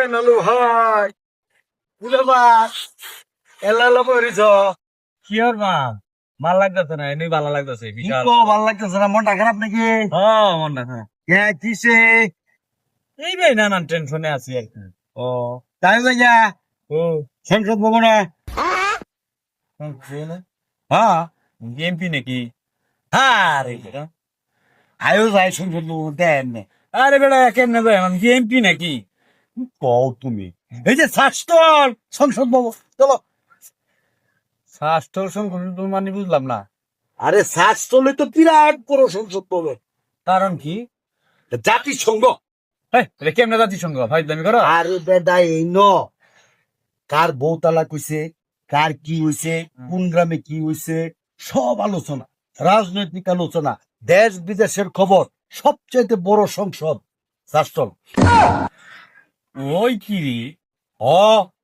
নালু ভাই বুঝাবার এলা পরিছ কি আর মা ভাল লাগতেছে না এমনি ভালো লাগতেছে বিশাল ভালো লাগতেছে না মনটা খারাপ নাকি হ্যাঁ মন না হ্যাঁ কিসে এই ভাই নানান টেনশনে আছি আর কি ও তাই ভাইয়া ও সংসদ ভবনে হ্যাঁ এমপি নাকি আরে আয়ো যাই সংসদ ভবন দেন আরে বেটা কেমনে ভাই আমি এমপি নাকি কও তুমি এই যে স্বাস্থ্য সংসদ ভবন চলো স্বাস্থ্য সংগঠন মানে বুঝলাম না আরে স্বাস্থ্য তো বিরাট বড় সংসদ ভবন কারণ কি জাতিসংঘ এটা কেমনে জাতিসংঘ ভাই দামি করো আর বেদা এই ন কার বউতালা কইছে কার কি হইছে কোন গ্রামে কি হইছে সব আলোচনা রাজনৈতিক আলোচনা দেশ বিদেশের খবর সবচাইতে বড় সংসদ রাষ্ট্র ওই কি রে ও